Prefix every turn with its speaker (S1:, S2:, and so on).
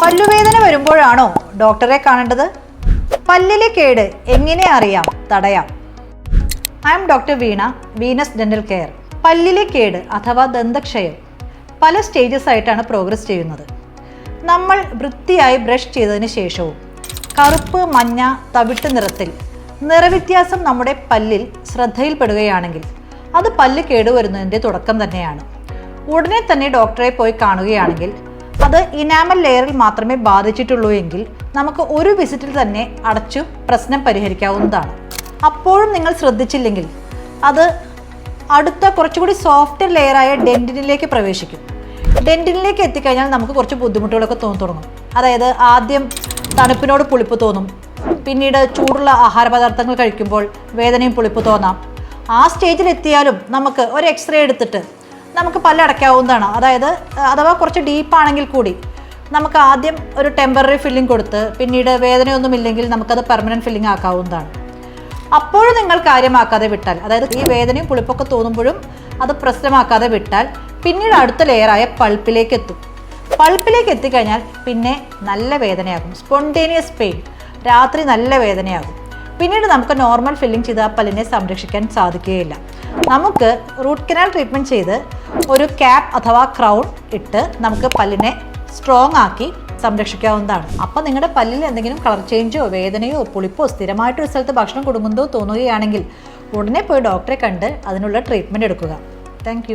S1: പല്ലുവേദന വരുമ്പോഴാണോ ഡോക്ടറെ കാണേണ്ടത്? പല്ലിലെ കേട് എങ്ങനെ അറിയാം, തടയാം? I am doctor Veena, Venus Dental Care. പല്ലിലെ കേട് അഥവാ ദന്തക്ഷയം പല സ്റ്റേജസ് ആയിട്ടാണ് പ്രോഗ്രസ് ചെയ്യുന്നത്. നമ്മൾ വൃത്തിയായി ബ്രഷ് ചെയ്തതിന് ശേഷവും കറുപ്പ്, മഞ്ഞ, തവിട്ട് നിറത്തിൽ നിറവ്യത്യാസം നമ്മുടെ പല്ലിൽ ശ്രദ്ധയിൽപ്പെടുകയാണെങ്കിൽ അത് പല്ല് കേടുവരുന്നതിൻ്റെ തുടക്കം തന്നെയാണ്. ഉടനെ തന്നെ ഡോക്ടറെ പോയി കാണുകയാണെങ്കിൽ അത് ഇനാമൽ ലെയറിൽ മാത്രമേ ബാധിച്ചിട്ടുള്ളൂ എങ്കിൽ നമുക്ക് ഒരു വിസിറ്റിൽ തന്നെ അടച്ചു പ്രശ്നം പരിഹരിക്കാവുന്നതാണ്. അപ്പോഴും നിങ്ങൾ ശ്രദ്ധിച്ചില്ലെങ്കിൽ അത് അടുത്ത കുറച്ചുകൂടി സോഫ്റ്റ് ലെയറായ ഡെന്റിനിലേക്ക് പ്രവേശിക്കും. ഡെന്റിനിലേക്ക് എത്തിക്കഴിഞ്ഞാൽ നമുക്ക് കുറച്ച് ബുദ്ധിമുട്ടുകളൊക്കെ തുടങ്ങും. അതായത് ആദ്യം തണുപ്പിനോട് പുളിപ്പ് തോന്നും, പിന്നീട് ചൂടുള്ള ആഹാരപദാർത്ഥങ്ങൾ കഴിക്കുമ്പോൾ വേദനയും പുളിപ്പ് തോന്നാം. ആ സ്റ്റേജിൽ എത്തിയാലും നമുക്ക് ഒരു എക്സ്റേ എടുത്തിട്ട് നമുക്ക് പല്ലടയ്ക്കാവുന്നതാണ്. അഥവാ കുറച്ച് ഡീപ്പാണെങ്കിൽ കൂടി നമുക്ക് ആദ്യം ഒരു ടെമ്പററി ഫില്ലിംഗ് കൊടുത്ത് പിന്നീട് വേദനയൊന്നുമില്ലെങ്കിൽ നമുക്കത് പെർമനൻറ്റ് ഫില്ലിംഗ് ആക്കാവുന്നതാണ്. അപ്പോഴും നിങ്ങൾ കാര്യമാക്കാതെ വിട്ടാൽ, അതായത് ഈ വേദനയും പുളിപ്പൊക്കെ തോന്നുമ്പോഴും അത് പ്രശ്നമാക്കാതെ വിട്ടാൽ പിന്നീട് അടുത്ത ലെയറായ പൾപ്പിലേക്ക് എത്തും. പൾപ്പിലേക്ക് എത്തിക്കഴിഞ്ഞാൽ പിന്നെ നല്ല വേദനയാകും, സ്പോണ്ടേനിയസ് പെയിൻ, രാത്രി നല്ല വേദനയാകും. പിന്നീട് നമുക്ക് നോർമൽ ഫില്ലിംഗ് ചെയ്ത് ആ പല്ലിനെ സംരക്ഷിക്കാൻ സാധിക്കുകയില്ല. നമുക്ക് റൂട്ട് കനാൽ ട്രീറ്റ്മെൻറ്റ് ചെയ്ത് ഒരു ക്യാപ്പ് അഥവാ ക്രൗൺ ഇട്ട് നമുക്ക് പല്ലിനെ സ്ട്രോങ് ആക്കി സംരക്ഷിക്കാവുന്നതാണ്. അപ്പോൾ നിങ്ങളുടെ പല്ലിൽ എന്തെങ്കിലും കളർ ചേഞ്ചോ വേദനയോ പുളിപ്പോ സ്ഥിരമായിട്ടൊരു സ്ഥലത്ത് ഭക്ഷണം കൊടുക്കുന്നതോ തോന്നുകയാണെങ്കിൽ ഉടനെ പോയി ഡോക്ടറെ കണ്ട് അതിനുള്ള ട്രീറ്റ്മെൻറ്റ് എടുക്കുക. താങ്ക്